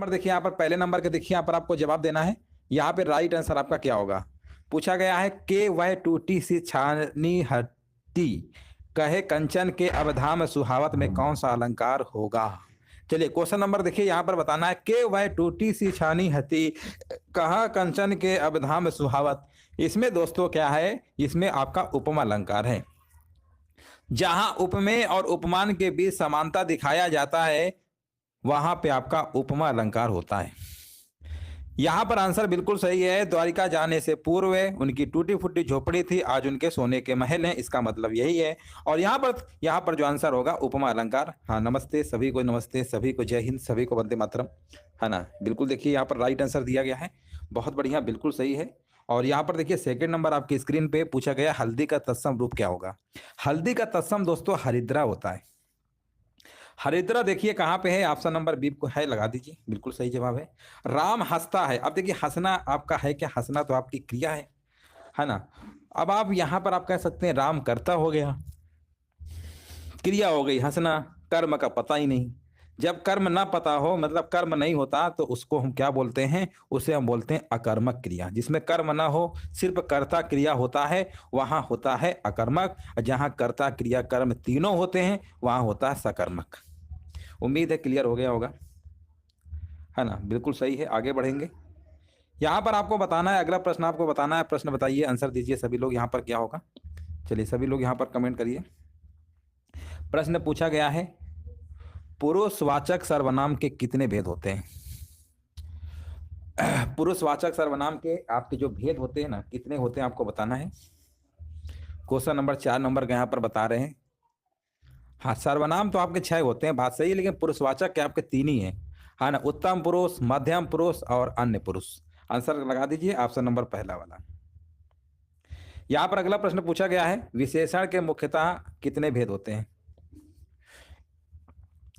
Number देखिए यहाँ पर, पहले नंबर के देखिए यहाँ पर आपको जवाब देना है। यहाँ पे राइट आंसर आपका क्या होगा? पूछा गया है के वह टूटी सी छानी हटी, कहे कंचन के अवधाम सुहावत में कौन सा अलंकार होगा? चलिए क्वेश्चन नंबर देखिए यहाँ पर बताना है, के वह टूटी सी छानी हती, कहा कंचन के अवधाम सुहावत। इसमें दोस्तों क्या है, इसमें आपका उपमा अलंकार है। जहां उपमेय और उपमान के बीच समानता दिखाया जाता है वहां पे आपका उपमा अलंकार होता है। यहां पर आंसर बिल्कुल सही है। द्वारिका जाने से पूर्व उनकी टूटी फूटी झोपड़ी थी, आज उनके सोने के महल हैं, इसका मतलब यही है। और यहाँ पर जो आंसर होगा उपमा अलंकार। हाँ, नमस्ते सभी को, नमस्ते सभी को, जय हिंद सभी को, वंदे मातरम, है ना। बिल्कुल देखिए यहाँ पर राइट आंसर दिया गया है, बहुत बढ़िया, बिल्कुल सही है। और यहाँ पर देखिए सेकंड नंबर आपकी स्क्रीन पे पूछा गया, हल्दी का तत्सम रूप क्या होगा? हल्दी का तत्सम दोस्तों हरिद्रा होता है। हरिद्रा देखिए कहाँ पे है, ऑप्शन नंबर बी को है, लगा दीजिए, बिल्कुल सही जवाब है। राम हंसता है, अब देखिए हंसना आपका है क्या? हंसना तो आपकी क्रिया है ना। अब आप यहाँ पर आप कह सकते हैं राम कर्ता हो गया, क्रिया हो गई हंसना, कर्म का पता ही नहीं। जब कर्म ना पता हो, मतलब कर्म नहीं होता, तो उसको हम क्या बोलते हैं? उसे हम बोलते हैं अकर्मक क्रिया। जिसमें कर्म ना हो, सिर्फ कर्ता क्रिया होता है, वहां होता है अकर्मक। जहां कर्ता क्रिया कर्म तीनों होते हैं वहां होता है सकर्मक। उम्मीद है क्लियर हो गया होगा, है ना। बिल्कुल सही है, आगे बढ़ेंगे। यहाँ पर आपको बताना है, अगला प्रश्न आपको बताना है। प्रश्न बताइए, आंसर दीजिए सभी लोग। यहाँ पर क्या होगा? चलिए सभी लोग यहाँ पर कमेंट करिए। प्रश्न पूछा गया है, पुरुषवाचक सर्वनाम के कितने भेद होते हैं? पुरुषवाचक सर्वनाम के आपके जो भेद होते हैं ना, कितने होते हैं आपको बताना है। क्वेश्चन नंबर 4 नंबर का यहाँ पर बता रहे हैं। हाँ, सर्वनाम तो आपके 6 होते हैं, बात सही है, लेकिन पुरुषवाचक के आपके 3 ही हैं, है ना। उत्तम पुरुष, मध्यम पुरुष और अन्य पुरुष। आंसर लगा दीजिए, ऑप्शन नंबर पहला वाला। यहाँ पर अगला प्रश्न पूछा गया है, विशेषण के मुख्यतः कितने भेद होते हैं?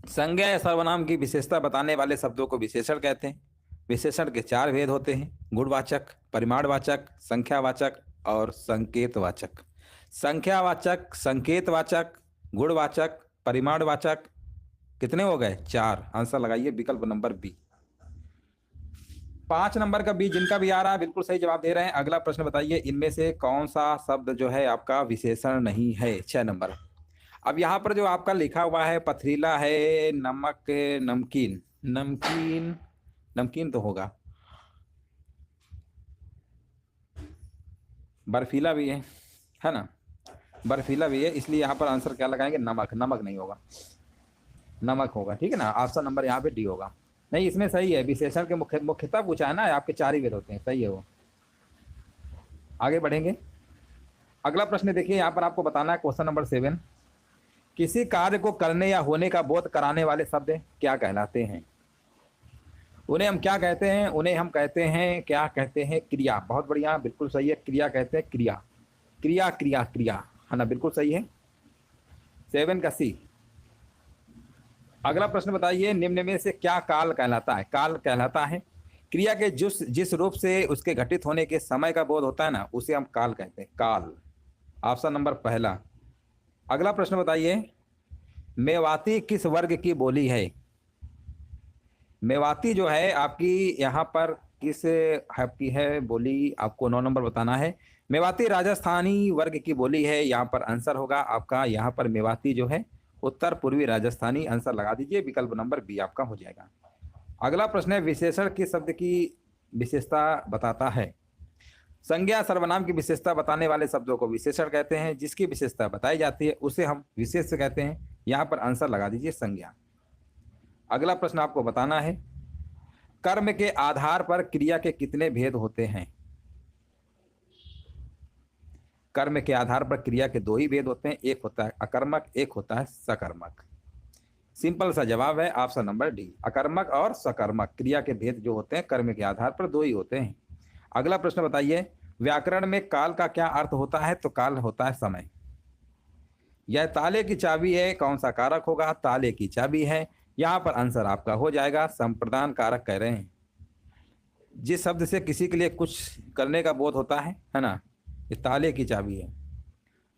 संज्ञा या सर्वनाम की विशेषता बताने वाले शब्दों को विशेषण कहते हैं। विशेषण के 4 भेद होते हैं, गुणवाचक, परिमाणवाचक, संख्यावाचक और संकेतवाचक। संख्यावाचक, संकेतवाचक, गुणवाचक, परिमाणवाचक, कितने हो गए? 4। आंसर लगाइए विकल्प नंबर बी। 5 नंबर का बी जिनका भी आ रहा है बिल्कुल सही जवाब दे रहे हैं। अगला प्रश्न बताइए, इनमें से कौन सा शब्द जो है आपका विशेषण नहीं है? 6 नंबर। अब यहाँ पर जो आपका लिखा हुआ है, पथरीला है, नमक, नमकीन, नमकीन, नमकीन तो होगा, बर्फीला भी है ना, बर्फीला भी है, इसलिए यहाँ पर आंसर क्या लगाएंगे? नमक। नमक नहीं होगा, नमक होगा, ठीक है ना। ऑप्शन नंबर यहाँ पे डी होगा। नहीं, इसमें सही है, विशेषण के मुख्यता पूछा है ना, आपके 4 ही भेद होते हैं, सही है वो। आगे बढ़ेंगे। अगला प्रश्न देखिए, यहाँ पर आपको बताना है क्वेश्चन नंबर 7, किसी कार्य को करने या होने का बोध कराने वाले शब्द क्या कहलाते हैं? उन्हें हम क्या कहते हैं? उन्हें हम कहते हैं, क्या कहते हैं? क्रिया। बहुत बढ़िया, बिल्कुल सही है, क्रिया कहते हैं, क्रिया, क्रिया, क्रिया, क्रिया, है ना, बिल्कुल सही है। 7 का सी। अगला प्रश्न बताइए, निम्न में से क्या काल कहलाता है? काल कहलाता है क्रिया के जिस रूप से उसके घटित होने के समय का बोध होता है ना, उसे हम काल कहते हैं, काल। ऑप्शन नंबर पहला। अगला प्रश्न बताइए, मेवाती किस वर्ग की बोली है? मेवाती जो है आपकी यहाँ पर किस आपकी है बोली, आपको 9 नंबर बताना है। मेवाती राजस्थानी वर्ग की बोली है। यहाँ पर आंसर होगा आपका, यहाँ पर मेवाती जो है उत्तर पूर्वी राजस्थानी। आंसर लगा दीजिए, विकल्प नंबर बी आपका हो जाएगा। अगला प्रश्न है, विशेषण किस शब्द की विशेषता बताता है? संज्ञा सर्वनाम की विशेषता बताने वाले शब्दों को विशेषण कहते हैं। जिसकी विशेषता बताई जाती है उसे हम विशेष कहते हैं। यहाँ पर आंसर लगा दीजिए, संज्ञा। अगला प्रश्न आपको बताना है, कर्म के आधार पर क्रिया के कितने भेद होते हैं? कर्म के आधार पर क्रिया के 2 ही भेद होते हैं, एक होता है अकर्मक, एक होता है सकर्मक। सिंपल सा जवाब है ऑप्शन नंबर डी, अकर्मक और सकर्मक क्रिया के भेद जो होते हैं कर्म के आधार पर 2 ही होते हैं। अगला प्रश्न बताइए, व्याकरण में काल का क्या अर्थ होता है? तो काल होता है समय। यह ताले की चाबी है, कौन सा कारक होगा? ताले की चाबी है। यहाँ पर आंसर आपका हो जाएगा, संप्रदान कारक कह रहे हैं। जिस शब्द से किसी के लिए कुछ करने का बोध होता है ना, ये ताले की चाबी है,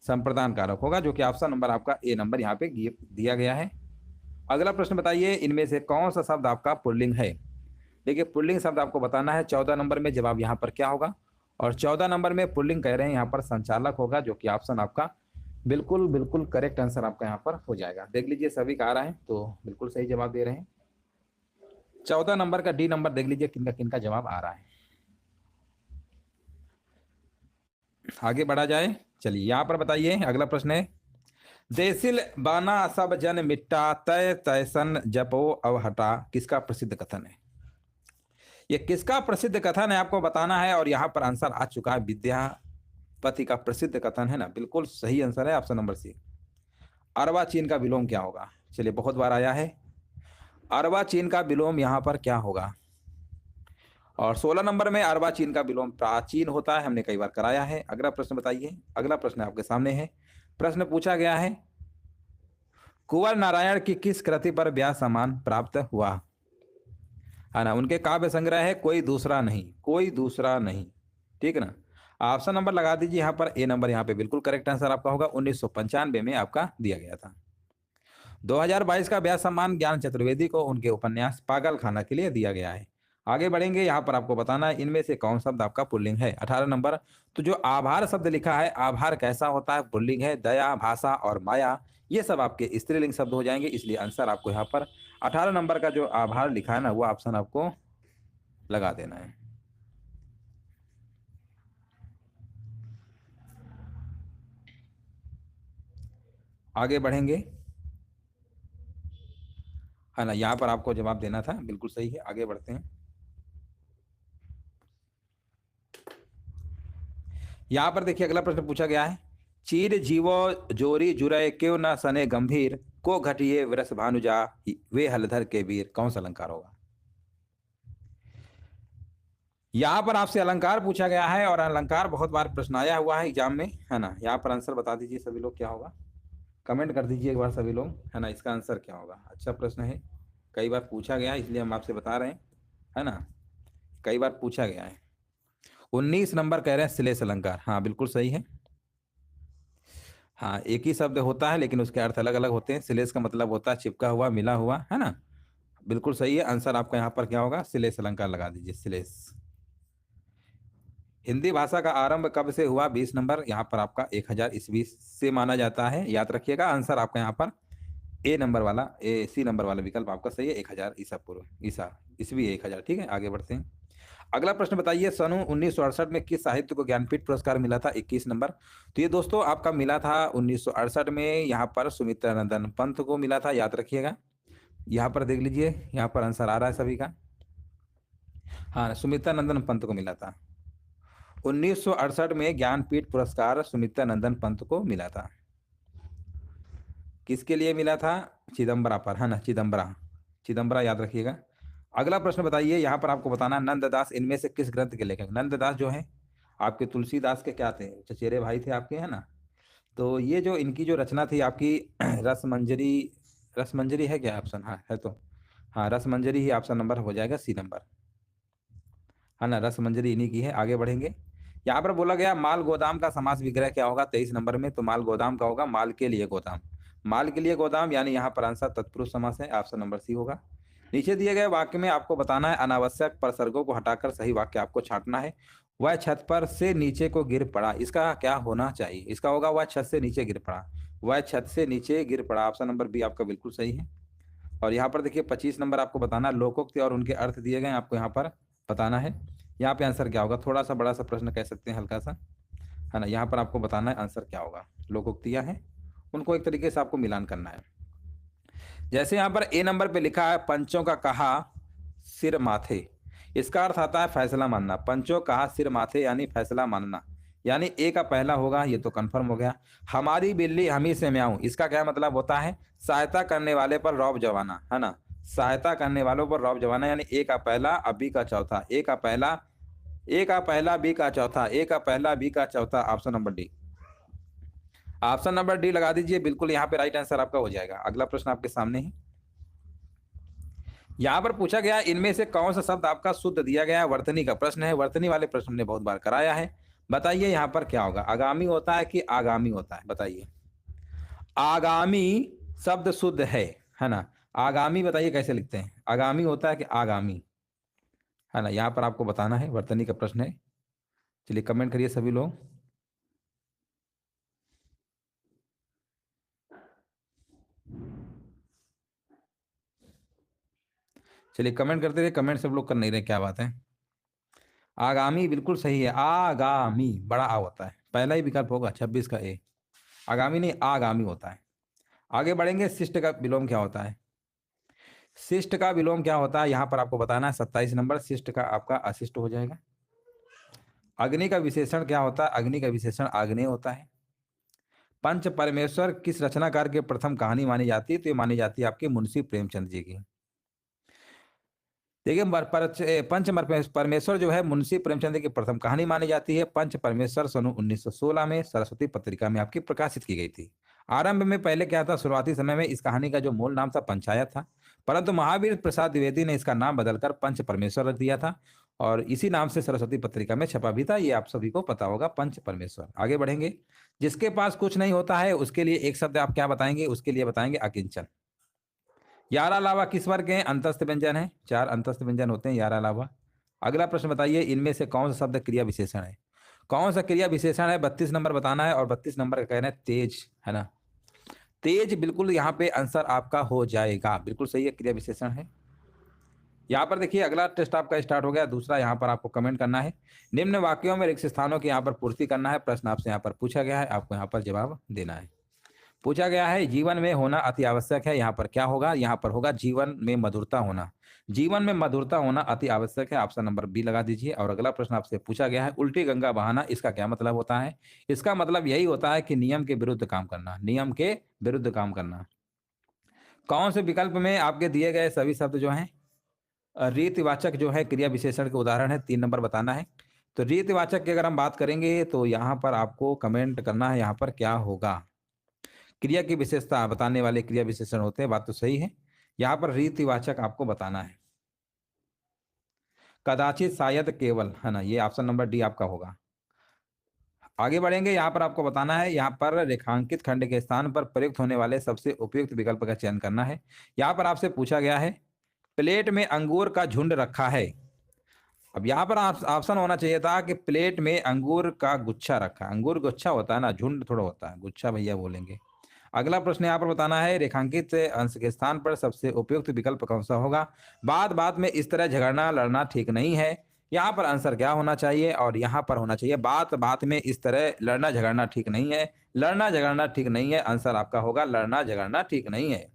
संप्रदान कारक होगा, जो कि ऑप्शन नंबर आपका ए नंबर यहाँ पे दिया गया है। अगला प्रश्न बताइए, इनमें से कौन सा शब्द आपका पुल्लिंग है? देखिए पुल्लिंग शब्द आपको बताना है। 14 नंबर में जवाब यहाँ पर क्या होगा, और 14 नंबर में पुल्लिंग कह रहे हैं यहाँ पर संचालक होगा, जो कि ऑप्शन आपका बिल्कुल बिल्कुल करेक्ट आंसर आपका यहाँ पर हो जाएगा। देख लीजिए सभी का आ रहा है, तो बिल्कुल सही जवाब दे रहे हैं। 14 नंबर का डी नंबर देख लीजिए किनका किनका जवाब आ रहा है। आगे बढ़ा जाए, चलिए यहाँ पर बताइए। अगला प्रश्न है, देसिल बाना सब जन मिट्टा तय तैसन जपो अवहटा किसका प्रसिद्ध कथन है। ये किसका प्रसिद्ध कथन है आपको बताना है, और यहाँ पर आंसर आ चुका है, विद्यापति का प्रसिद्ध कथन है ना, बिल्कुल सही आंसर है ऑप्शन नंबर सी। अर्वाचीन का विलोम क्या होगा, चलिए बहुत बार आया है, अर्वाचीन का विलोम यहाँ पर क्या होगा। और 16 नंबर में अर्वाचीन का विलोम प्राचीन होता है, हमने कई बार कराया है। अगला प्रश्न बताइए। अगला प्रश्न आपके सामने है। प्रश्न पूछा गया है, कुंवर नारायण की किस कृति पर ब्याह सम्मान प्राप्त हुआ, है ना। उनके काव्य संग्रह है कोई दूसरा नहीं, कोई दूसरा नहीं, ठीक है ना। ऑप्शन नंबर लगा दीजिए यहाँ पर, ए नंबर यहाँ पे बिल्कुल करेक्ट आंसर आपका होगा। 1995 में आपका दिया गया था। 2022 का ब्याह सम्मान ज्ञान चतुर्वेदी को उनके उपन्यास पागल खाना के लिए दिया गया है। आगे बढ़ेंगे, यहाँ पर आपको बताना है इनमें से कौन शब्द आपका पुल्लिंग है। 18 नंबर, तो जो आभार शब्द लिखा है, आभार कैसा होता है, पुल्लिंग है। दया, भाषा और माया ये सब आपके स्त्रीलिंग शब्द हो जाएंगे, इसलिए आंसर आपको यहाँ पर 18 नंबर का जो आभार लिखा है ना, वो ऑप्शन आपको लगा देना है। आगे बढ़ेंगे, है ना, यहाँ पर आपको जवाब देना था, बिल्कुल सही है। आगे बढ़ते हैं। यहाँ पर देखिए अगला प्रश्न पूछा गया है, चीर जीवो जोरी जुरे क्यों न सने गंभीर को घटिए वृष भानुजा वे हलधर के वीर, कौन सा अलंकार होगा। यहाँ पर आपसे अलंकार पूछा गया है, और अलंकार बहुत बार प्रश्न आया हुआ है एग्जाम में, है ना। यहाँ पर आंसर बता दीजिए सभी लोग क्या होगा, कमेंट कर दीजिए एक बार सभी लोग, है ना, इसका आंसर क्या होगा। अच्छा प्रश्न है, कई बार पूछा गया है, इसलिए हम आपसे बता रहे हैं, है ना, कई बार पूछा गया है। 19 नंबर कह रहे हैं श्लेष अलंकार, हाँ बिल्कुल सही है। हाँ, एक ही शब्द होता है लेकिन उसके अर्थ अलग अलग होते हैं। श्लेष का मतलब होता है चिपका हुआ, मिला हुआ, है ना, बिल्कुल सही है। आंसर आपका यहाँ पर क्या होगा, श्लेष अलंकार लगा दीजिए, श्लेष। हिंदी भाषा का आरंभ कब से हुआ, 20 नंबर, यहाँ पर आपका 1000 ईस्वी से माना जाता है, याद रखिएगा। आंसर आपका यहाँ पर ए नंबर वाला, सी नंबर वाला विकल्प आपका सही है, 1000 ईसा पूर्व, ईसा ईस्वी 1000, ठीक है। आगे बढ़ते हैं। अगला प्रश्न बताइए, सन 1968 में किस साहित्य को ज्ञानपीठ पुरस्कार मिला था, 21 नंबर। तो ये दोस्तों आपका मिला था 1968 में, यहाँ पर सुमित्रा नंदन पंत को मिला था, याद रखिएगा। यहाँ पर देख लीजिए, यहाँ पर आंसर आ रहा है सभी का, हाँ सुमित्रा नंदन पंत को मिला था। 1968 में ज्ञानपीठ पुरस्कार सुमित्रा नंदन पंत को मिला था। किसके लिए मिला था, चिदम्बरा पर, है ना, चिदम्बरा, चिदम्बरा याद रखिएगा। अगला प्रश्न बताइए, यहाँ पर आपको बताना, नंददास इनमें से किस ग्रंथ के लेखक। नंददास जो है आपके तुलसीदास के क्या थे, चचेरे भाई थे आपके, है ना। तो ये जो इनकी जो रचना थी आपकी रसमंजरी, रसमंजरी है क्या ऑप्शन, हाँ है, तो हाँ रसमंजरी ही ऑप्शन नंबर हो जाएगा, सी नंबर, है ना, रसमंजरी इन्हीं की है। आगे बढ़ेंगे, यहाँ पर बोला गया माल गोदाम का समास विग्रह क्या होगा, 23 नंबर में। तो माल गोदाम का होगा माल के लिए गोदाम, माल के लिए गोदाम, यानी यहाँ पर आंसर तत्पुरुष समास है, ऑप्शन नंबर सी होगा। नीचे दिए गए वाक्य में आपको बताना है, अनावश्यक प्रसर्गों को हटाकर सही वाक्य आपको छांटना है। वह छत पर से नीचे को गिर पड़ा, इसका क्या होना चाहिए, इसका होगा वह छत से नीचे गिर पड़ा, वह छत से नीचे गिर पड़ा, ऑप्शन नंबर बी आपका बिल्कुल सही है। और यहाँ पर देखिए 25 नंबर आपको बताना, लोकोक्ति और उनके अर्थ दिए गए आपको यहाँ पर बताना है। यहाँ पे आंसर क्या होगा, थोड़ा सा बड़ा सा प्रश्न कह सकते हैं, हल्का सा, है ना। यहाँ पर आपको बताना है आंसर क्या होगा, लोकोक्तियां हैं, उनको एक तरीके से आपको मिलान करना है। जैसे यहाँ पर ए नंबर पे लिखा है, पंचों का कहा सिर माथे, इसका अर्थ आता है फैसला मानना। पंचों कहा सिर माथे यानी फैसला मानना, यानी ए का पहला होगा, ये तो कंफर्म हो गया। हमारी बिल्ली हम ही से म्याऊं, इसका क्या मतलब होता है, सहायता करने वाले पर रौब जवाना, है ना, सहायता करने वालों पर रौब जवाना, यानी ए का पहला अब बी का चौथा, ए का पहला, ए का पहला बी का चौथा, ए का पहला बी का चौथा, option number D, option number D लगा दीजिए, बिल्कुल यहाँ पे राइट आंसर आपका हो जाएगा। अगला प्रश्न आपके सामने है, यहाँ पर पूछा गया इनमें से कौन सा शब्द आपका शुद्ध दिया गया है, वर्तनी का प्रश्न है। वर्तनी वाले प्रश्न हमने बहुत बार कराया है, बताइए यहाँ पर क्या होगा, आगामी होता है कि आगामी होता है, बताइए। आगामी शब्द शुद्ध है ना, आगामी बताइए कैसे लिखते हैं, आगामी होता है कि आगामी, है ना, यहाँ पर आपको बताना है, वर्तनी का प्रश्न है। चलिए कमेंट करिए सभी लोग। चलिए कमेंट करते रहिए, कमेंट सब लोग कर नहीं रहे, क्या बात है। आगामी बिल्कुल सही है, आगामी बड़ा आ होता है, पहला ही विकल्प होगा 26 का ए। आगामी नहीं, आगामी होता है। आगे बढ़ेंगे, शिष्ट का विलोम क्या होता है। शिष्ट का विलोम क्या होता है यहाँ पर आपको बताना है, 27 नंबर, शिष्ट का आपका अशिष्ट हो जाएगा। अग्नि का विशेषण क्या होता है, अग्नि का विशेषण आग्नेय होता है। पंच परमेश्वर किस रचनाकार की प्रथम कहानी मानी जाती है, तो ये मानी जाती है आपके मुंशी प्रेमचंद जी की। देखिए पंच परमेश्वर जो है मुंशी प्रेमचंद की प्रथम कहानी मानी जाती है। पंच परमेश्वर सन 1916 में सरस्वती पत्रिका में आपकी प्रकाशित की गई थी। आरंभ में पहले क्या था, शुरुआती समय में इस कहानी का जो मूल नाम था पंचायत था, परंतु महावीर प्रसाद द्विवेदी ने इसका नाम बदलकर पंच परमेश्वर रख दिया था, और इसी नाम से सरस्वती पत्रिका में छपा भी था। ये आप सभी को पता होगा, पंच परमेश्वर। आगे बढ़ेंगे, जिसके पास कुछ नहीं होता है उसके लिए एक शब्द आप क्या बताएंगे, उसके लिए बताएंगे अकिंचन। यारा लावा किस वर्ग के हैं, अंतस्थ व्यंजन है, 4 अंतस्थ व्यंजन होते हैं यारा लावा। अगला प्रश्न बताइए, इनमें से कौन सा शब्द क्रिया विशेषण है, कौन सा क्रिया विशेषण है, 32 नंबर बताना है। और 32 नंबर का कहना है तेज, है ना, तेज बिल्कुल यहाँ पे आंसर आपका हो जाएगा, बिल्कुल सही है, क्रिया विशेषण है। यहाँ पर देखिए अगला टेस्ट आपका स्टार्ट हो गया, दूसरा। यहाँ पर आपको कमेंट करना है, निम्न वाक्यों में रिक्त स्थानों की यहाँ पर पूर्ति करना है। प्रश्न आपसे यहाँ पर पूछा गया है, आपको यहाँ पर जवाब देना है। पूछा गया है जीवन में होना अति आवश्यक है, यहाँ पर क्या होगा, यहाँ पर होगा जीवन में मधुरता होना। जीवन में मधुरता होना अति आवश्यक है, ऑप्शन नंबर बी लगा दीजिए। और अगला प्रश्न आपसे पूछा गया है, उल्टी गंगा बहाना, इसका क्या मतलब होता है। इसका मतलब यही होता है कि नियम के विरुद्ध काम करना, नियम के विरुद्ध काम करना। कौन से विकल्प में आपके दिए गए सभी शब्द जो हैं रीतिवाचक जो है क्रिया विशेषण के उदाहरण है, 3 नंबर बताना है। तो रीतिवाचक की अगर हम बात करेंगे तो यहाँ पर आपको कमेंट करना है, यहाँ पर क्या होगा। क्रिया की विशेषता बताने वाले क्रिया विशेषण होते हैं, बात तो सही है। यहाँ पर रीतिवाचक आपको बताना है, कदाचित, शायद, केवल, है ना, ये ऑप्शन नंबर डी आपका होगा। आगे बढ़ेंगे, यहाँ पर आपको बताना है, यहाँ पर रेखांकित खंड के स्थान पर प्रयुक्त होने वाले सबसे उपयुक्त विकल्प का चयन करना है। यहाँ पर आपसे पूछा गया है, प्लेट में अंगूर का झुंड रखा है। अब यहाँ पर ऑप्शन होना चाहिए था कि प्लेट में अंगूर का गुच्छा रखा है। अंगूर गुच्छा होता है ना, झुंड थोड़ा होता है, गुच्छा भैया बोलेंगे। अगला प्रश्न यहाँ पर बताना है, रेखांकित अंश के स्थान पर सबसे उपयुक्त विकल्प कौन सा होगा। बात बात में इस तरह झगड़ना लड़ना ठीक नहीं है, यहाँ पर आंसर क्या होना चाहिए, और यहाँ पर होना चाहिए बात बात में इस तरह लड़ना झगड़ना ठीक नहीं है, लड़ना झगड़ना ठीक नहीं है, आंसर आपका होगा लड़ना झगड़ना ठीक नहीं है।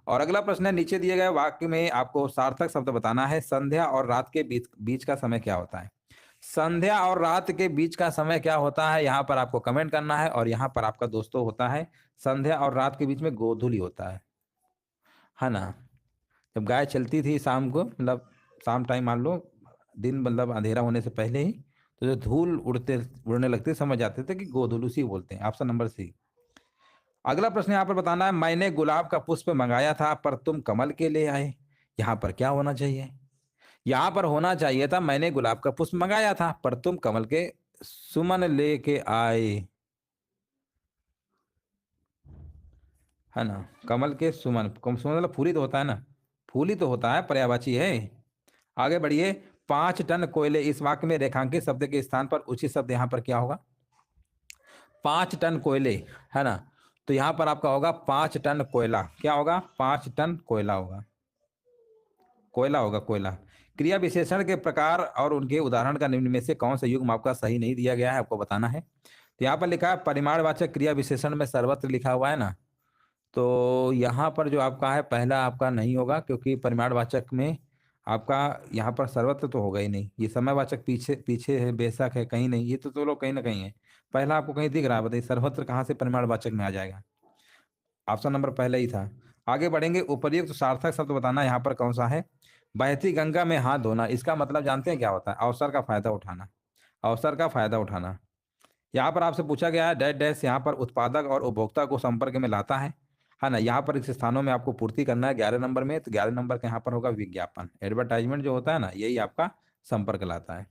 और अगला प्रश्न है, नीचे दिए गए वाक्य में आपको सार्थक शब्द बताना है। संध्या और रात के बीच का समय क्या होता है। संध्या और रात के बीच का समय क्या होता है, यहाँ पर आपको कमेंट करना है। और यहाँ पर आपका दोस्तों होता है, संध्या और रात के बीच में गोधूली होता है ना। जब गाय चलती थी शाम को, मतलब शाम टाइम मान लो, दिन मतलब अंधेरा होने से पहले ही, तो जो धूल उड़ने लगते समझ जाते थे कि गोधुलूसी बोलते हैं, ऑप्शन नंबर सी। अगला प्रश्न यहाँ पर बताना है, मैंने गुलाब का पुष्प मंगाया था पर तुम कमल के ले आए। यहाँ पर क्या होना चाहिए, यहाँ पर होना चाहिए था, मैंने गुलाब का पुष्प मंगाया था पर तुम कमल के सुमन लेके आए, है ना। कमल के सुमन, सुमन मतलब फूली तो होता है ना, फूली तो होता है, पर्यायवाची है। आगे बढ़िए, 5 टन कोयले, इस वाक्य में रेखांकित शब्द के स्थान पर उचित शब्द यहाँ पर क्या होगा। 5 टन कोयले, है ना, तो यहाँ पर आपका होगा 5 टन कोयला। क्या होगा, 5 टन कोयला होगा, कोयला होगा, कोयला। क्रिया विशेषण के प्रकार और उनके उदाहरण का निम्न में से कौन सा युग्म आपका सही नहीं दिया गया है, आपको बताना है। तो यहाँ पर लिखा है परिमाणवाचक क्रिया विशेषण में सर्वत्र लिखा हुआ है ना, तो यहाँ पर जो आपका है पहला आपका नहीं होगा, क्योंकि परिमाणवाचक में आपका यहाँ पर सर्वत्र तो होगा ही नहीं। ये समयवाचक पीछे पीछे है, बेशक है, कहीं नहीं, ये तो चलो कहीं ना कहीं है। पहला आपको कहीं दिख रहा है, बताइए सर्वत्र कहाँ से परिमाणवाचक में आ जाएगा, ऑप्शन नंबर पहले ही था। आगे बढ़ेंगे, उपर्युक्त सार्थक शब्द बताना, यहाँ पर कौन सा है। बहती गंगा में हाथ धोना, इसका मतलब जानते हैं क्या होता है, अवसर का फायदा उठाना, अवसर का फायदा उठाना। यहाँ पर आपसे पूछा गया है, डैश डैश यहाँ पर उत्पादक और उपभोक्ता को संपर्क में लाता है ना। यहाँ पर इस स्थानों में आपको पूर्ति करना है 11 नंबर में, तो 11 नंबर का यहाँ पर होगा विज्ञापन, एडवर्टाइजमेंट जो होता है ना, यही आपका संपर्क लाता है।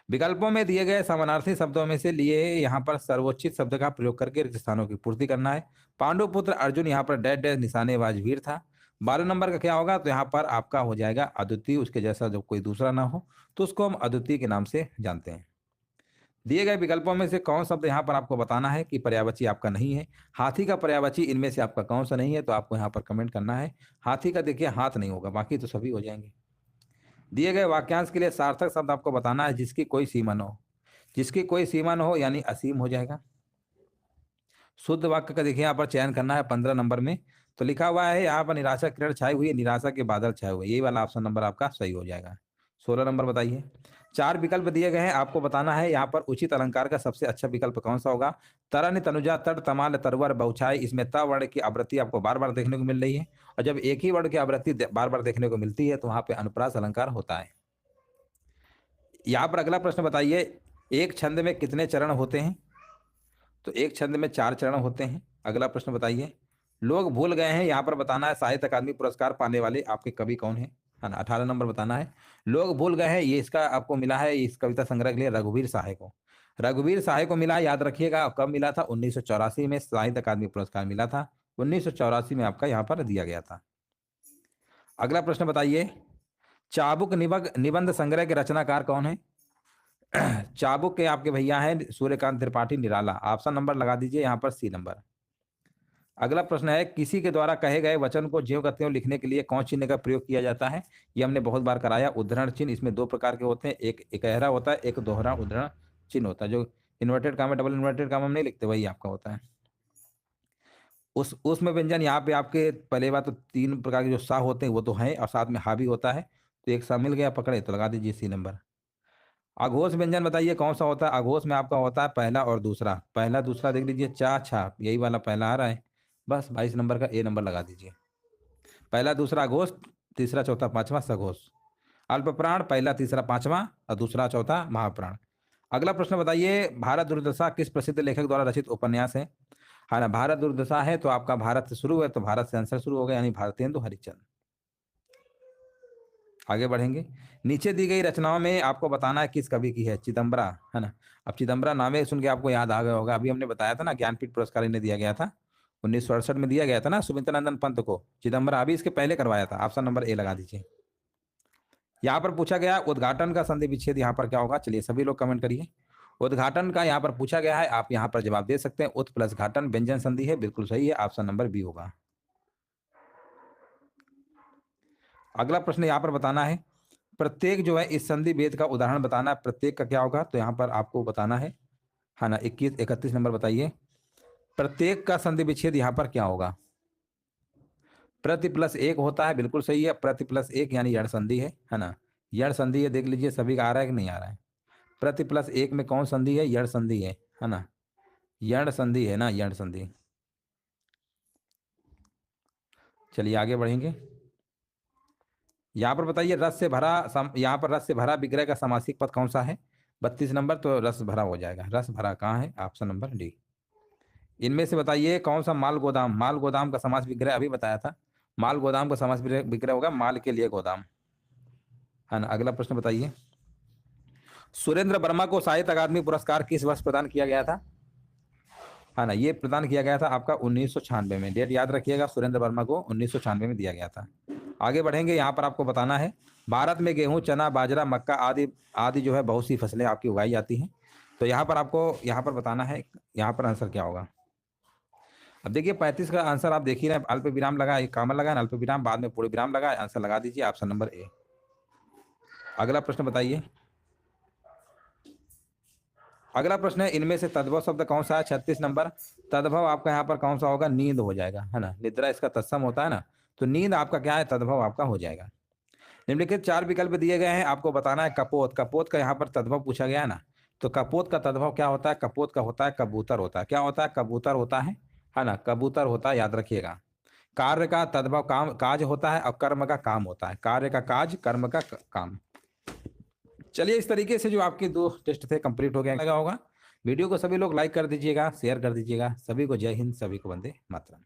विकल्पों में दिए गए समानार्थी शब्दों में से लिए यहाँ पर सर्वोच्चित शब्द का प्रयोग करके रिक्त स्थानों की पूर्ति करना है। पांडुपुत्र अर्जुन, यहाँ पर डैश डैश निशानेबाज वीर था। 12 नंबर का क्या होगा, तो यहाँ पर आपका हो जाएगा अद्वितीय, उसके जैसा जो कोई दूसरा ना हो तो उसको हम अद्वितीय के नाम से जानते हैं। दिए गए विकल्पों में से कौन शब्द यहाँ पर आपको बताना है कि पर्यायवाची आपका नहीं है। हाथी का पर्यायवाची इनमें से आपका कौन सा नहीं है, तो आपको यहाँ पर कमेंट करना है। हाथी का देखिए हाथ नहीं होगा, बाकी तो सभी हो जाएंगे। दिए गए वाक्यांश के लिए सार्थक शब्द आपको बताना है जिसकी कोई सीमा न हो। जिसकी कोई सीमा न हो यानी असीम हो जाएगा। शुद्ध वाक्य का देखिए यहाँ पर चयन करना है 15 नंबर में। तो लिखा हुआ है यहाँ पर निराशा किरण छाई हुई है, निराशा के बादल छाए हुए, यही वाला ऑप्शन नंबर आपका सही हो जाएगा। 16 नंबर बताइए। 4 विकल्प दिए गए हैं, आपको बताना है यहाँ पर उचित अलंकार का सबसे अच्छा विकल्प कौन सा होगा। तरन तनुजा तर तमाल तरवर बहुछाई, इसमें त वर्ण की आवृत्ति आपको बार बार देखने को मिल रही है, और जब एक ही वर्ण की आवृत्ति बार बार देखने को मिलती है तो वहां पे अनुप्रास अलंकार होता है। यहाँ पर अगला प्रश्न बताइए, एक छंद में कितने चरण होते हैं, तो एक छंद में 4 चरण होते हैं। अगला प्रश्न बताइए, लोग भूल गए हैं, यहाँ पर बताना है साहित्य अकादमी पुरस्कार पाने वाले आपके कवि कौन है ना। 18 नंबर बताना है। लोग भूल गए हैं, ये इसका आपको मिला है इस कविता संग्रह के लिए रघुवीर सहाय को। रघुवीर सहाय को मिला, याद रखिएगा कब मिला था, 1984 में साहित्य अकादमी पुरस्कार मिला था। 1984 में आपका यहाँ पर दिया गया था। अगला प्रश्न बताइए, चाबुक निबंध संग्रह के रचनाकार कौन है। चाबुक के आपके भैया हैं सूर्यकांत त्रिपाठी निराला, ऑप्शन नंबर लगा दीजिए यहाँ पर सी नंबर। अगला प्रश्न है, किसी के द्वारा कहे गए वचन को ज्यों का त्यों लिखने के लिए कौन चिन्ह का प्रयोग किया जाता है। ये हमने बहुत बार कराया, उद्धरण चिन्ह। इसमें 2 प्रकार के होते हैं, एक इकहरा होता है, एक दोहरा उद्धरण चिन्ह होता है। जो inverted comma double inverted comma हम नहीं लिखते, वही आपका होता है। उसमें व्यंजन यहाँ पे आपके पहले बात तो 3 प्रकार के जो सा होते हैं वो तो हैं, और साथ में हा भी होता है, तो एक सा मिल गया पकड़े, तो लगा दीजिए सी नंबर। अघोष व्यंजन बताइए कौन सा होता है। अघोष में आपका होता है पहला और दूसरा, पहला दूसरा देख लीजिए, चा छा यही वाला पहला आ रहा है, बस 22 नंबर का ए नंबर लगा दीजिए। पहला दूसरा अघोष, तीसरा चौथा पांचवा सघोष। अल्प प्राण पहला तीसरा पांचवा और दूसरा चौथा महाप्राण। अगला प्रश्न बताइए, भारत दुर्दशा किस प्रसिद्ध लेखक द्वारा रचित उपन्यास है। हाँ ना, भारत दुर्दशा है तो आपका भारत से शुरू है, तो भारत से आंसर शुरू हो गया, यानी भारतेंदु हरिश्चंद्र। आगे बढ़ेंगे, नीचे दी गई रचनाओं में आपको बताना है किस कवि की है। चिदम्बरा है ना। अब चिदम्बरा नामे सुन के आपको याद आ गया होगा, अभी हमने बताया था ना ज्ञानपीठ पुरस्कार इन्हें दिया गया था, 1968 में दिया गया था ना सुमित्रानंदन पंत को। चिदम्बरा अभी इसके पहले करवाया था, ऑप्शन नंबर ए लगा दीजिए। यहाँ पर पूछा गया उद्घाटन का संधि विच्छेद यहाँ पर क्या होगा, चलिए सभी लोग कमेंट करिए। उद्घाटन का यहाँ पर पूछा गया है, आप यहाँ पर जवाब दे सकते हैं। उत प्लस घाटन व्यंजन संधि है, बिल्कुल सही है, ऑप्शन नंबर बी होगा। अगला प्रश्न यहाँ पर बताना है, प्रत्येक जो है इस संधि भेद का उदाहरण बताना है। प्रत्येक का क्या होगा, तो यहाँ पर आपको बताना है ना। 31 नंबर बताइए, प्रत्येक का संधि विच्छेद यहाँ पर क्या होगा। प्रति प्लस एक होता है, बिल्कुल सही है, प्रति प्लस एक यानी यण संधि है ना। यण संधि है, देख लीजिए सभी का आ रहा है कि नहीं आ रहा है। प्रति प्लस एक में कौन संधि है, यण संधि है ना। यण संधि है ना, यण संधि। चलिए आगे बढ़ेंगे। यहाँ पर बताइए रस से भरा यहाँ पर रस से भरा विग्रह का समासिक पद कौन सा है। 32 नंबर, तो रस भरा हो जाएगा। रस भरा कहाँ है, ऑप्शन नंबर डी। इनमें से बताइए कौन सा माल गोदाम। माल गोदाम का समास विग्रह अभी बताया था, माल गोदाम का समास विग्रह होगा माल के लिए गोदाम, है ना। अगला प्रश्न बताइए, सुरेंद्र वर्मा को साहित्य अकादमी पुरस्कार किस वर्ष प्रदान किया गया था, है ना। ये प्रदान किया गया था आपका 1996 में, डेट याद रखिएगा, सुरेंद्र वर्मा को 1996 में दिया गया था। आगे बढ़ेंगे, यहाँ पर आपको बताना है, भारत में गेहूं चना बाजरा मक्का आदि आदि जो है बहुत सी फसलें आपकी उगाई जाती हैं। तो यहाँ पर आपको यहाँ पर बताना है, यहाँ पर आंसर क्या होगा। अब देखिए 35 का आंसर आप देख ही रहे हैं, अल्प विराम लगा, एक कामन लगा, अल्प विराम बाद में पूर्ण विराम लगा, आंसर लगा दीजिए, ऑप्शन नंबर ए। अगला प्रश्न बताइए, अगला प्रश्न है, इनमें से तद्भव शब्द कौन सा है। 36 नंबर, तद्भव आपका यहाँ पर कौन सा होगा, नींद हो जाएगा, है ना। निद्रा इसका तत्सम होता है ना, तो नींद आपका क्या है, तद्भव आपका हो जाएगा। निम्नलिखित 4 विकल्प दिए गए हैं, आपको बताना है कपोत। कपोत का यहाँ पर तद्भव पूछा गया है ना, तो कपोत का तद्भव क्या होता है, कपोत का होता है कबूतर होता है। क्या होता है, कबूतर होता है ना, कबूतर होता है, याद रखिएगा। कार्य का तद्भव काम काज होता है, और कर्म का काम होता है। कार्य का काज, कर्म का काम। चलिए इस तरीके से जो आपके 2 टेस्ट थे कंप्लीट हो गया लगा होगा। वीडियो को सभी लोग लाइक कर दीजिएगा, शेयर कर दीजिएगा। सभी को जय हिंद, सभी को वंदे मातरम।